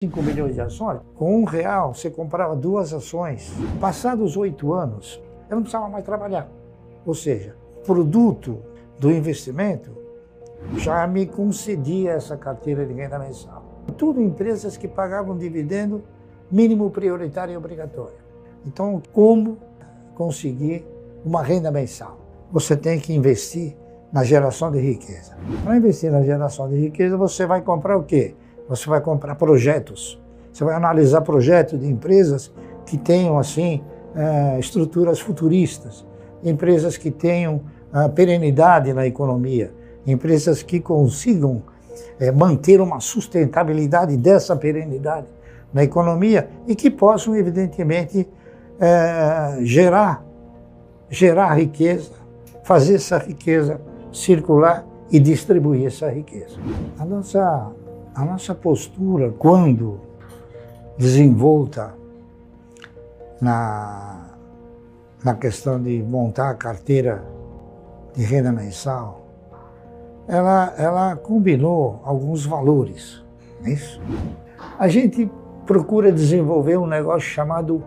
5 milhões de ações, com R$1 você comprava 2 ações. Passados 8 anos, eu não precisava mais trabalhar. Ou seja, o produto do investimento já me concedia essa carteira de renda mensal. Tudo empresas que pagavam dividendo mínimo prioritário e obrigatório. Então, como conseguir uma renda mensal? Você tem que investir na geração de riqueza. Para investir na geração de riqueza, você vai comprar o quê? Você vai comprar projetos. Você vai analisar projetos de empresas que tenham, assim, estruturas futuristas, empresas que tenham perenidade na economia, empresas que consigam manter uma sustentabilidade dessa perenidade na economia e que possam, evidentemente, gerar riqueza, fazer essa riqueza circular e distribuir essa riqueza. A nossa postura, quando desenvolta na questão de montar a carteira de renda mensal, ela combinou alguns valores, não é isso? A gente procura desenvolver um negócio chamado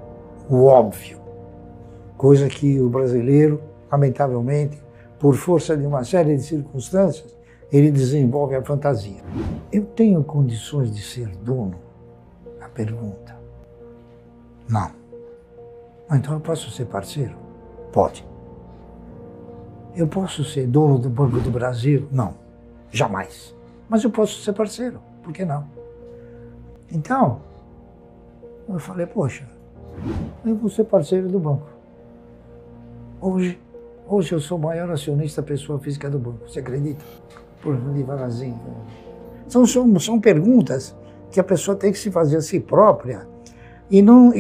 o óbvio, coisa que o brasileiro, lamentavelmente, por força de uma série de circunstâncias, ele desenvolve a fantasia. Eu tenho condições de ser dono? A pergunta. Não. Então eu posso ser parceiro? Pode. Eu posso ser dono do Banco do Brasil? Não. Jamais. Mas eu posso ser parceiro. Por que não? Então, eu falei, poxa, eu vou ser parceiro do banco. Hoje eu sou o maior acionista pessoa física do banco. Você acredita? Por devagarzinho. São perguntas que a pessoa tem que se fazer a si própria e não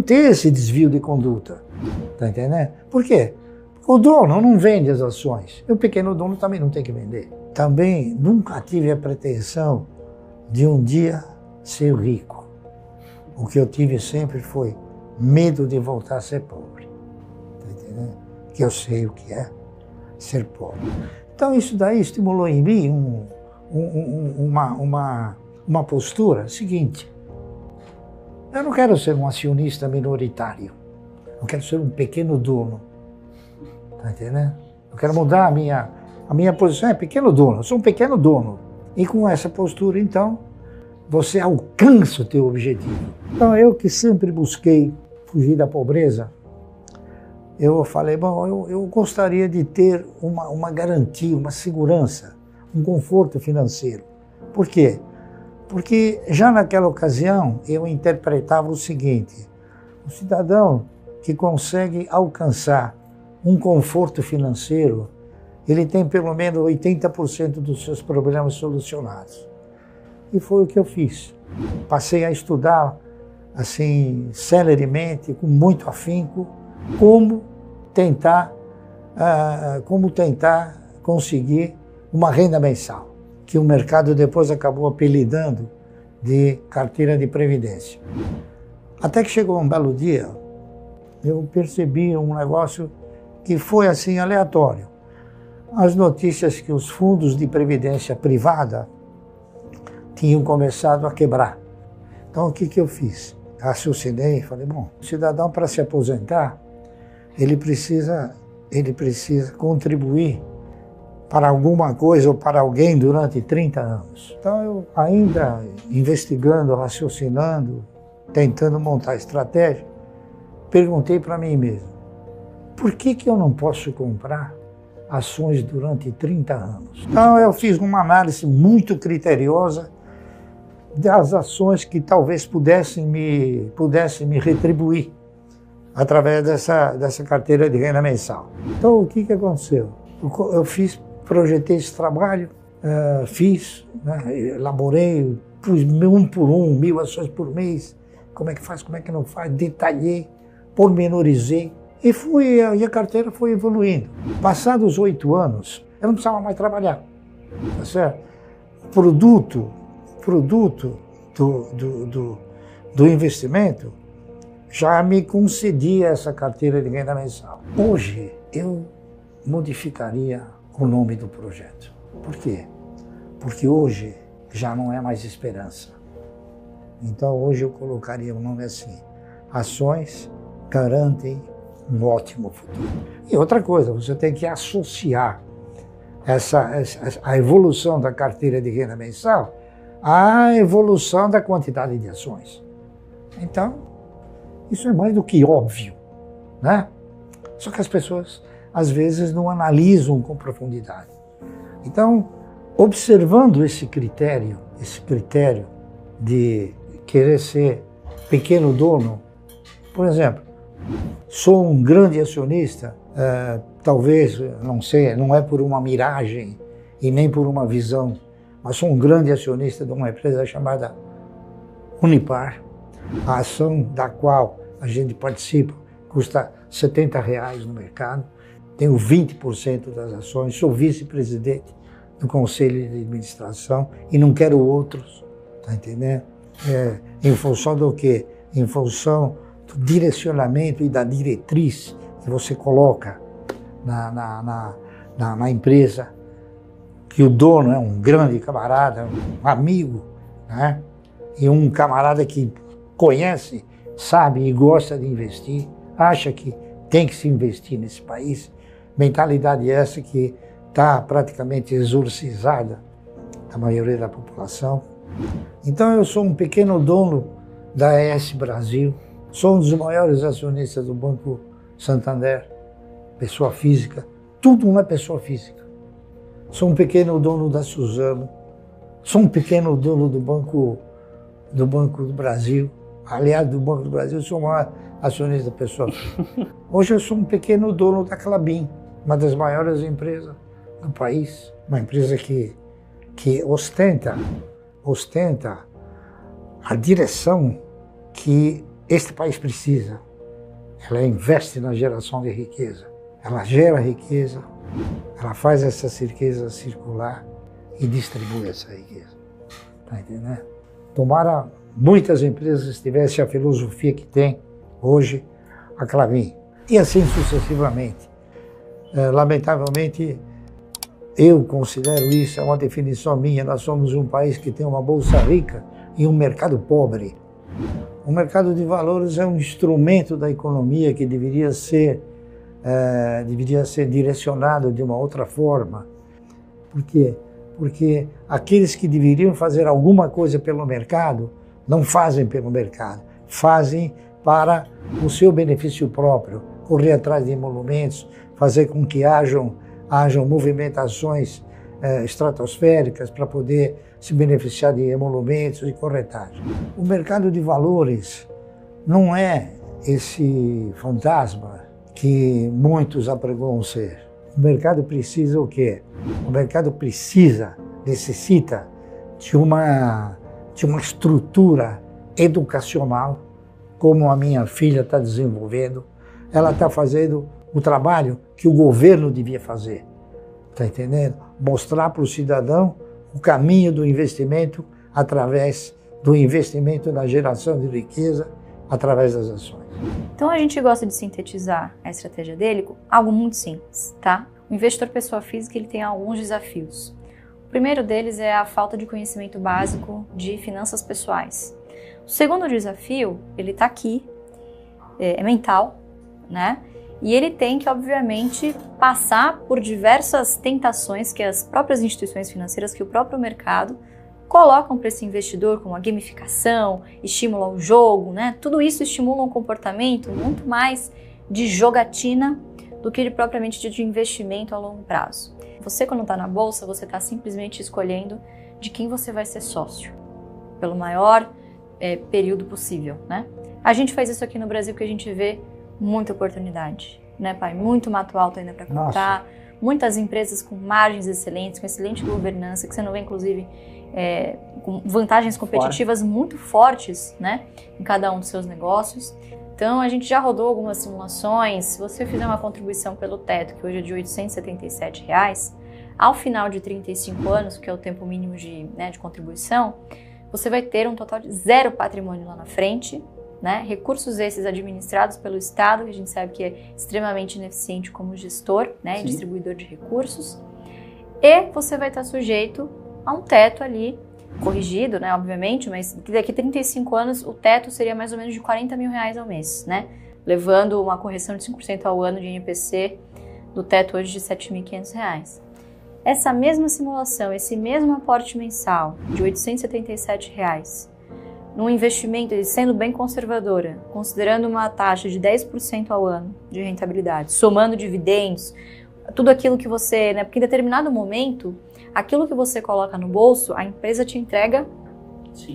ter esse desvio de conduta. Tá entendendo? Por quê? Porque o dono não vende as ações. E o pequeno dono também não tem que vender. Também nunca tive a pretensão de um dia ser rico. O que eu tive sempre foi medo de voltar a ser pobre. Tá entendendo? Que eu sei o que é ser pobre. Então isso daí estimulou em mim uma postura seguinte. Eu não quero ser um acionista minoritário. Eu quero ser um pequeno dono. Tá entendendo? Eu quero mudar a minha posição. É pequeno dono. Eu sou um pequeno dono. E com essa postura, então, você alcança o teu objetivo. Então eu que sempre busquei fugir da pobreza, eu falei, bom, eu gostaria de ter uma garantia, uma segurança, um conforto financeiro. Por quê? Porque já naquela ocasião eu interpretava o seguinte: o cidadão que consegue alcançar um conforto financeiro, ele tem pelo menos 80% dos seus problemas solucionados. E foi o que eu fiz. Passei a estudar, assim, celeremente, com muito afinco, como tentar conseguir uma renda mensal, que o mercado depois acabou apelidando de carteira de previdência. Até que chegou um belo dia, eu percebi um negócio que foi assim aleatório. As notícias que os fundos de previdência privada tinham começado a quebrar. Então o que eu fiz? Raciocinei e falei, bom, o cidadão para se aposentar, ele precisa contribuir para alguma coisa ou para alguém durante 30 anos. Então eu ainda investigando, raciocinando, tentando montar estratégia, perguntei para mim mesmo, por que eu não posso comprar ações durante 30 anos? Então eu fiz uma análise muito criteriosa das ações que talvez pudessem me retribuir através dessa carteira de renda mensal. Então o que aconteceu? Eu projetei esse trabalho, elaborei, pus 1 por 1, 1000 ações por mês, como é que faz, como é que não faz, detalhei, pormenorizei e a carteira foi evoluindo. Passados 8 anos, eu não precisava mais trabalhar, tá certo? O produto do investimento já me concedia essa carteira de renda mensal. Hoje eu modificaria o nome do projeto. Por quê? Porque hoje já não é mais esperança. Então hoje eu colocaria o nome assim: ações garantem um ótimo futuro. E outra coisa, você tem que associar a evolução da carteira de renda mensal à evolução da quantidade de ações. Então, isso é mais do que óbvio, né? Só que as pessoas, às vezes, não analisam com profundidade. Então, observando esse critério de querer ser pequeno dono, por exemplo, sou um grande acionista, talvez, não sei, não é por uma miragem e nem por uma visão, mas sou um grande acionista de uma empresa chamada Unipar, a ação da qual a gente participa custa R$70 no mercado, tenho 20% das ações, sou vice-presidente do Conselho de Administração e não quero outros, tá entendendo? Em função do quê? Em função do direcionamento e da diretriz que você coloca na empresa, que o dono é um grande camarada, um amigo, né? E um camarada que conhece, sabe e gosta de investir, acha que tem que se investir nesse país. Mentalidade essa que está praticamente exorcizada da maioria da população. Então eu sou um pequeno dono da ES Brasil, sou um dos maiores acionistas do Banco Santander, pessoa física, tudo uma pessoa física. Sou um pequeno dono da Suzano, sou um pequeno dono do Banco do Brasil. Aliás, do Banco do Brasil, eu sou o maior acionista da pessoa física. Hoje eu sou um pequeno dono da Klabin, uma das maiores empresas do país, uma empresa que ostenta a direção que este país precisa. Ela investe na geração de riqueza, ela gera riqueza, ela faz essa riqueza circular e distribui essa riqueza. Tá entendendo? Tomara muitas empresas tivessem a filosofia que tem hoje a Klabin. E assim sucessivamente. Lamentavelmente, eu considero isso, é uma definição minha, nós somos um país que tem uma bolsa rica e um mercado pobre. O mercado de valores é um instrumento da economia que deveria ser direcionado de uma outra forma. Por quê? Porque aqueles que deveriam fazer alguma coisa pelo mercado, não fazem pelo mercado, fazem para o seu benefício próprio, correr atrás de emolumentos, fazer com que hajam movimentações estratosféricas para poder se beneficiar de emolumentos e corretagem. O mercado de valores não é esse fantasma que muitos apregoam ser. O mercado precisa o quê? O mercado necessita de uma estrutura educacional, como a minha filha está desenvolvendo. Ela está fazendo o trabalho que o governo devia fazer. Está entendendo? Mostrar para o cidadão o caminho do investimento através do investimento na geração de riqueza através das ações. Então a gente gosta de sintetizar a estratégia dele com algo muito simples, tá? O investidor pessoa física ele tem alguns desafios. O primeiro deles é a falta de conhecimento básico de finanças pessoais. O segundo desafio, ele está aqui, é mental, né? E ele tem que, obviamente, passar por diversas tentações que as próprias instituições financeiras, que o próprio mercado colocam para esse investidor, como a gamificação, estímulo ao jogo, né? Tudo isso estimula um comportamento muito mais de jogatina do que propriamente de investimento a longo prazo. Você, quando está na bolsa, você está simplesmente escolhendo de quem você vai ser sócio, pelo maior período possível, né? A gente faz isso aqui no Brasil porque a gente vê muita oportunidade, né, pai? Muito mato alto ainda para comprar, muitas empresas com margens excelentes, com excelente governança, que você não vê, inclusive, com vantagens competitivas muito fortes, né, em cada um dos seus negócios. Então, a gente já rodou algumas simulações. Se você fizer uma contribuição pelo teto, que hoje é de R$ 877, ao final de 35 anos, que é o tempo mínimo de contribuição, você vai ter um total de 0 patrimônio lá na frente, né? Recursos esses administrados pelo Estado, que a gente sabe que é extremamente ineficiente como gestor, né, e distribuidor de recursos. E você vai estar sujeito a um teto ali corrigido, né, obviamente, mas daqui a 35 anos o teto seria mais ou menos de R$40 mil ao mês, né? Levando uma correção de 5% ao ano de INPC do teto hoje de R$7.500. Essa mesma simulação, esse mesmo aporte mensal de R$877, num investimento, sendo bem conservadora, considerando uma taxa de 10% ao ano de rentabilidade, somando dividendos, tudo aquilo que você, né, porque em determinado momento, aquilo que você coloca no bolso, a empresa te entrega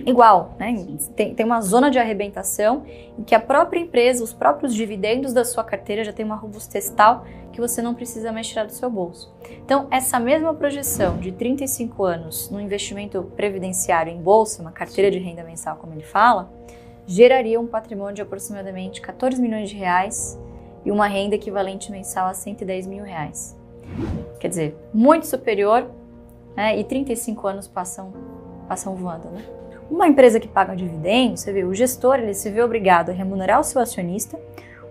igual, né? Tem uma zona de arrebentação em que a própria empresa, os próprios dividendos da sua carteira já tem uma robustez tal que você não precisa mais tirar do seu bolso. Então, essa mesma projeção de 35 anos no investimento previdenciário em bolsa, uma carteira de renda mensal, como ele fala, geraria um patrimônio de aproximadamente R$14 milhões e uma renda equivalente mensal a R$110 mil. Quer dizer, muito superior, né? E 35 anos passam voando, né? Uma empresa que paga dividendos, você vê, o gestor ele se vê obrigado a remunerar o seu acionista.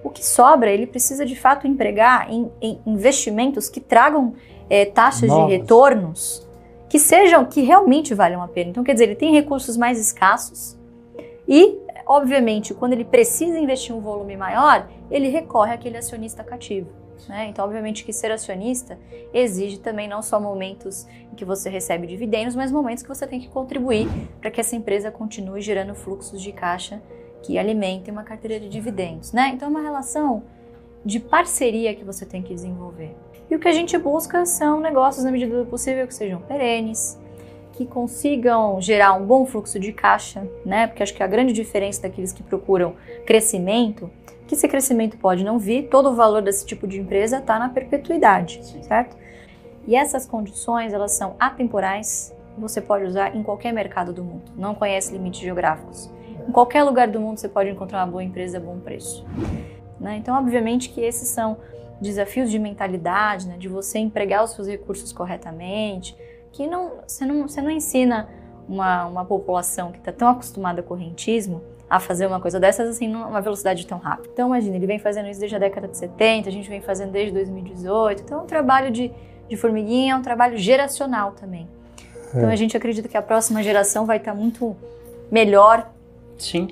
O que sobra, ele precisa de fato empregar em investimentos que tragam taxas de retornos que realmente valham a pena. Então, quer dizer, ele tem recursos mais escassos e, obviamente, quando ele precisa investir um volume maior, ele recorre àquele acionista cativo, né? Então, obviamente que ser acionista exige também não só momentos em que você recebe dividendos, mas momentos que você tem que contribuir para que essa empresa continue gerando fluxos de caixa que alimentem uma carteira de dividendos, né? Então é uma relação de parceria que você tem que desenvolver. E o que a gente busca são negócios, na medida do possível, que sejam perenes, que consigam gerar um bom fluxo de caixa, né? Porque acho que a grande diferença daqueles que procuram crescimento, que esse crescimento pode não vir, todo o valor desse tipo de empresa está na perpetuidade, certo? E essas condições, elas são atemporais, você pode usar em qualquer mercado do mundo, não conhece limites geográficos. Em qualquer lugar do mundo você pode encontrar uma boa empresa a bom preço, né? Então, obviamente que esses são desafios de mentalidade, né? De você empregar os seus recursos corretamente, que você não ensina uma população que está tão acostumada com o correntismo a fazer uma coisa dessas assim numa velocidade tão rápida. Então, imagina, ele vem fazendo isso desde a década de 70, a gente vem fazendo desde 2018, então é um trabalho de formiguinha, é um trabalho geracional também. Então, a gente acredita que a próxima geração vai estar muito melhor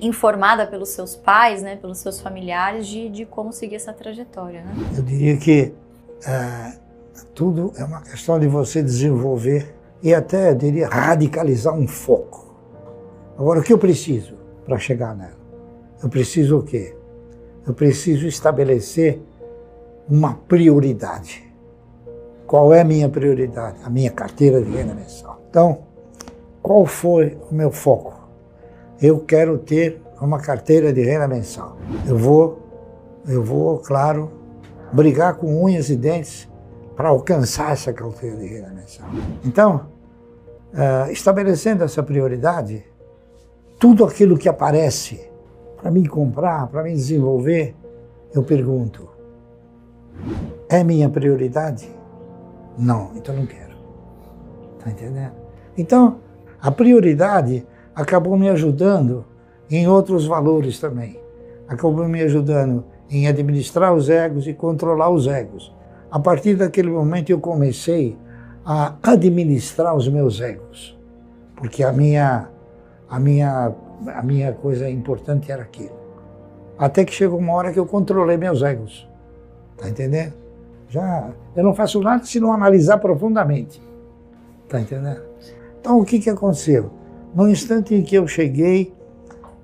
informada pelos seus pais, né, pelos seus familiares, de como seguir essa trajetória, né? Eu diria que tudo é uma questão de você desenvolver e até, eu diria, radicalizar um foco. Agora, o que eu preciso para chegar nela? Eu preciso o quê? Eu preciso estabelecer uma prioridade. Qual é a minha prioridade? A minha carteira de renda mensal. Então, qual foi o meu foco? Eu quero ter uma carteira de renda mensal. Eu vou, claro, brigar com unhas e dentes para alcançar essa carteira de renda mensal. Então, estabelecendo essa prioridade, tudo aquilo que aparece para mim comprar, para mim desenvolver, eu pergunto, é minha prioridade? Não, então não quero. Tá entendendo? Então, a prioridade acabou me ajudando em outros valores também. Acabou me ajudando em administrar os egos e controlar os egos. A partir daquele momento eu comecei a administrar os meus egos, porque a minha coisa importante era aquilo. Até que chegou uma hora que eu controlei meus egos. Tá entendendo? Eu não faço nada se não analisar profundamente. Tá entendendo? Então o que aconteceu? No instante em que eu cheguei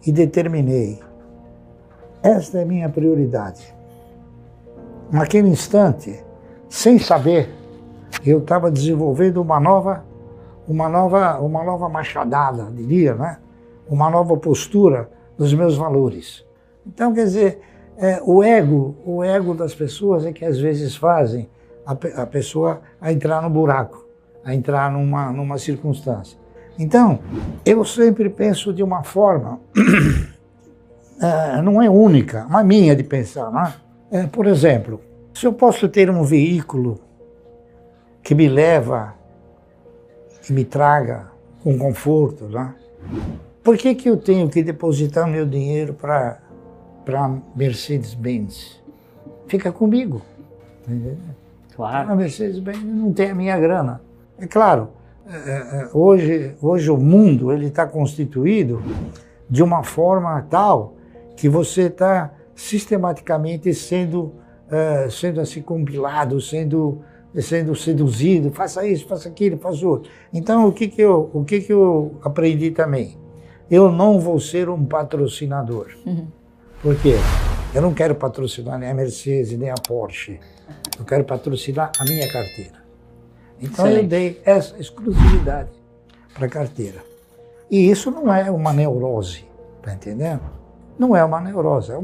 e determinei, esta é a minha prioridade. Naquele instante, sem saber, eu estava desenvolvendo uma nova machadada, diria, né? Uma nova postura dos meus valores. Então, quer dizer, o ego das pessoas é que às vezes fazem a pessoa a entrar no buraco, a entrar numa circunstância. Então, eu sempre penso de uma forma, não é única, mas minha de pensar, né? Por exemplo, se eu posso ter um veículo que me leva, que me traga com conforto, né? Por que eu tenho que depositar meu dinheiro para Mercedes-Benz? Fica comigo. Claro. A Mercedes-Benz não tem a minha grana. É claro, hoje o mundo ele está constituído de uma forma tal que você está sistematicamente sendo assim compilado, sendo seduzido, faça isso, faça aquilo, faça outro. Então o que que eu aprendi também? Eu não vou ser um patrocinador. Por quê? Eu não quero patrocinar nem a Mercedes, nem a Porsche. Eu quero patrocinar a minha carteira. Então eu dei essa exclusividade para a carteira. E isso não é uma neurose, tá entendendo? Não é uma neurose, é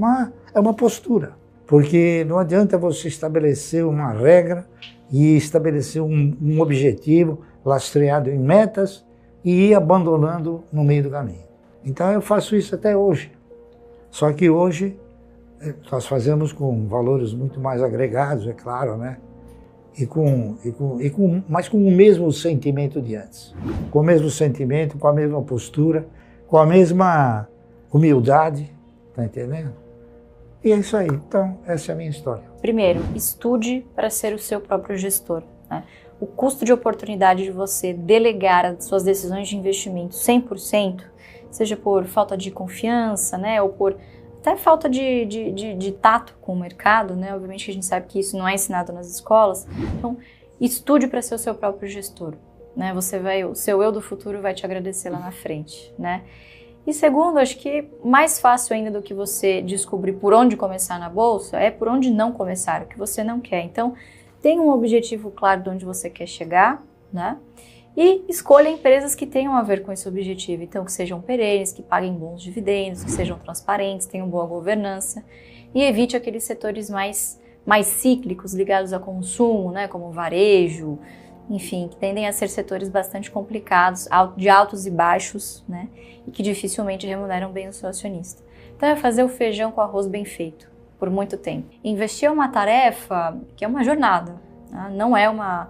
uma postura. Porque não adianta você estabelecer uma regra e estabelecer um objetivo lastreado em metas e ir abandonando no meio do caminho. Então eu faço isso até hoje. Só que hoje nós fazemos com valores muito mais agregados, é claro, né? Mas com o mesmo sentimento de antes. Com o mesmo sentimento, com a mesma postura, com a mesma humildade, tá entendendo? E é isso aí. Então, essa é a minha história. Primeiro, estude para ser o seu próprio gestor, né? O custo de oportunidade de você delegar as suas decisões de investimento 100%, seja por falta de confiança, né, ou por até falta de tato com o mercado, né? Obviamente que a gente sabe que isso não é ensinado nas escolas. Então, estude para ser o seu próprio gestor, né? O seu eu do futuro vai te agradecer lá na frente, né? E segundo, acho que mais fácil ainda do que você descobrir por onde começar na bolsa é por onde não começar, o que você não quer. Então, tenha um objetivo claro de onde você quer chegar, né? E escolha empresas que tenham a ver com esse objetivo, então que sejam perenes, que paguem bons dividendos, que sejam transparentes, tenham boa governança e evite aqueles setores mais cíclicos ligados a consumo, né, como varejo, enfim, que tendem a ser setores bastante complicados, de altos e baixos, né, e que dificilmente remuneram bem o seu acionista. Então é fazer o feijão com arroz bem feito, por muito tempo. Investir é uma tarefa que é uma jornada, né? Não é uma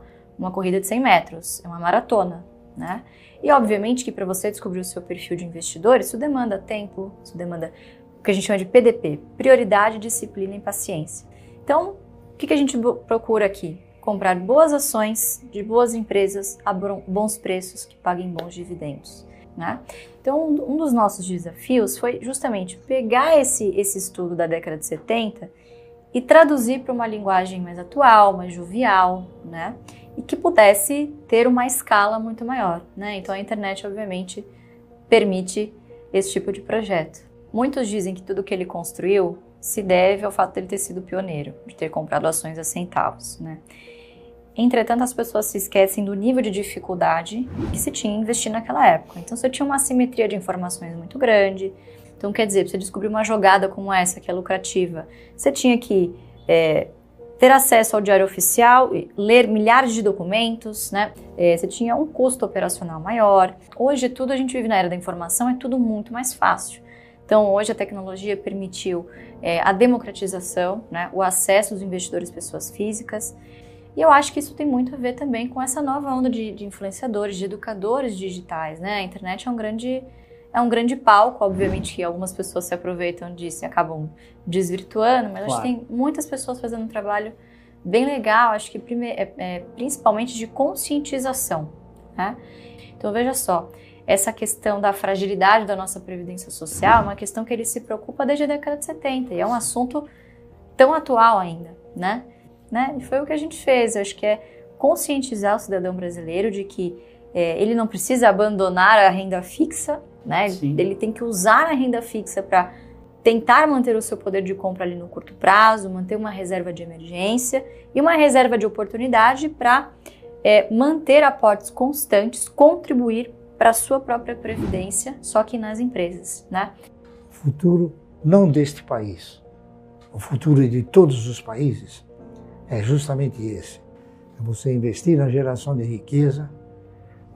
corrida de 100 metros, é uma maratona, né? E obviamente que para você descobrir o seu perfil de investidor, isso demanda tempo, isso demanda o que a gente chama de PDP, prioridade, disciplina e paciência. Então, o que a gente procura aqui? Comprar boas ações de boas empresas a bons preços que paguem bons dividendos, né? Então, um dos nossos desafios foi justamente pegar esse estudo da década de 70 e traduzir para uma linguagem mais atual, mais jovial, né? E que pudesse ter uma escala muito maior, né? Então a internet, obviamente, permite esse tipo de projeto. Muitos dizem que tudo que ele construiu se deve ao fato de ele ter sido pioneiro, de ter comprado ações a centavos, né? Entretanto, as pessoas se esquecem do nível de dificuldade que se tinha em investir naquela época. Então, você tinha uma assimetria de informações muito grande. Então, quer dizer, para você descobrir uma jogada como essa, que é lucrativa, você tinha que ter acesso ao diário oficial, ler milhares de documentos, né? Você tinha um custo operacional maior. Hoje, tudo a gente vive na era da informação, é tudo muito mais fácil. Então, hoje a tecnologia permitiu a democratização, né? O acesso dos investidores pessoas físicas. E eu acho que isso tem muito a ver também com essa nova onda de influenciadores, de educadores digitais, né? A internet é um grande palco, obviamente que algumas pessoas se aproveitam disso e acabam desvirtuando, mas claro, acho que tem muitas pessoas fazendo um trabalho bem legal, acho que principalmente de conscientização, né? Então veja só, essa questão da fragilidade da nossa previdência social é uma questão que ele se preocupa desde a década de 70 e é um assunto tão atual ainda, né? E foi o que a gente fez, eu acho que é conscientizar o cidadão brasileiro de que ele não precisa abandonar a renda fixa, né? Ele tem que usar a renda fixa para tentar manter o seu poder de compra ali no curto prazo, manter uma reserva de emergência e uma reserva de oportunidade para manter aportes constantes, contribuir para a sua própria previdência, só que nas empresas, né? O futuro não deste país, o futuro de todos os países é justamente esse. É você investir na geração de riqueza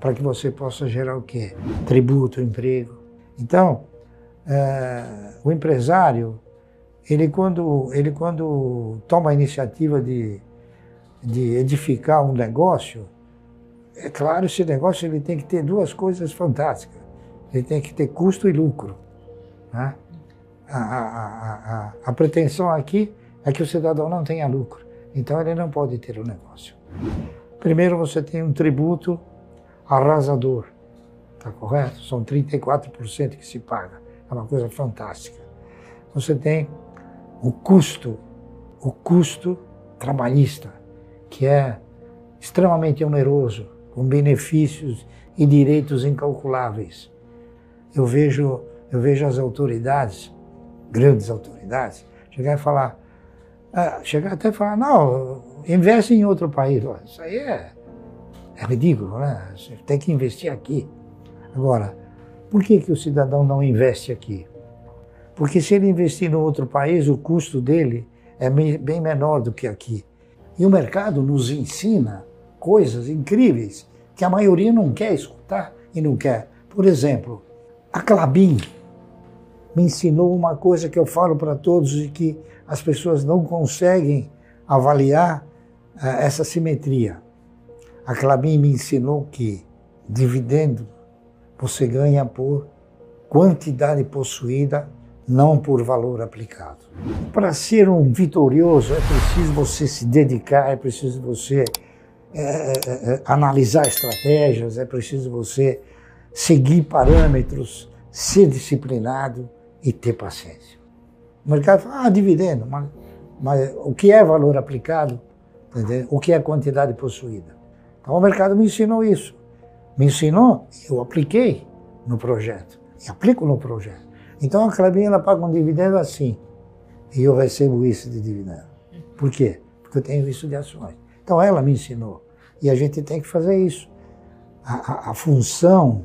para que você possa gerar o quê? Tributo, emprego. Então, o empresário, ele quando toma a iniciativa de edificar um negócio, é claro, esse negócio ele tem que ter duas coisas fantásticas. Ele tem que ter custo e lucro, né? A pretensão aqui é que o cidadão não tenha lucro. Então ele não pode ter o negócio. Primeiro você tem um tributo arrasador, tá correto? São 34% que se paga, é uma coisa fantástica. Você tem o custo trabalhista, que é extremamente oneroso, com benefícios e direitos incalculáveis. Eu vejo as autoridades, grandes autoridades, chegar até falar, não, investe em outro país. Isso aí é ridículo, né? Você tem que investir aqui. Agora, por que o cidadão não investe aqui? Porque se ele investir no outro país, o custo dele é bem menor do que aqui. E o mercado nos ensina coisas incríveis que a maioria não quer escutar e não quer. Por exemplo, a Klabin me ensinou uma coisa que eu falo para todos e que as pessoas não conseguem avaliar essa simetria. A Klabin me ensinou que dividendo você ganha por quantidade possuída, não por valor aplicado. Para ser um vitorioso é preciso você se dedicar, é preciso você analisar estratégias, é preciso você seguir parâmetros, ser disciplinado e ter paciência. O mercado fala, dividendo, mas o que é valor aplicado? Entendeu? O que é quantidade possuída? Então o mercado me ensinou isso. Me ensinou, eu apliquei no projeto, e aplico no projeto. Então a Klabin ela paga um dividendo assim, e eu recebo isso de dividendo. Por quê? Porque eu tenho isso de ações. Então ela me ensinou, e a gente tem que fazer isso. A função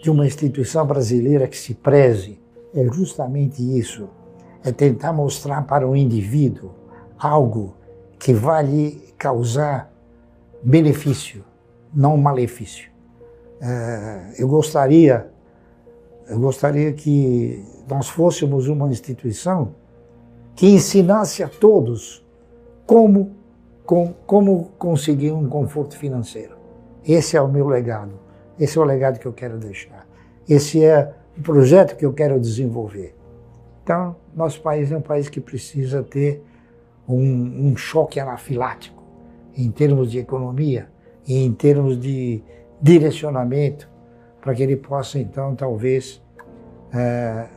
de uma instituição brasileira que se preze é justamente isso, é tentar mostrar para o indivíduo algo que vai lhe causar benefício, não malefício. Eu gostaria que nós fôssemos uma instituição que ensinasse a todos como conseguir um conforto financeiro. Esse é o meu legado, esse é o legado que eu quero deixar. Esse é o projeto que eu quero desenvolver. Então, nosso país é um país que precisa ter um choque anafilático em termos de economia e em termos de direcionamento, para que ele possa, então, talvez,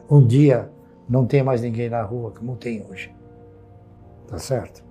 um dia não ter mais ninguém na rua como tem hoje. Tá certo?